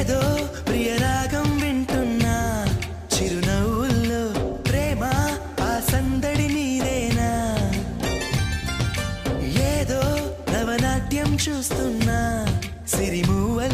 ఏదో ప్రియరాగం వింటున్నా చిరునవ్వుల్లో ప్రేమ ఆ సందడి నీదేనా ఏదో నవనాట్యం చూస్తున్నా సిరిమూవల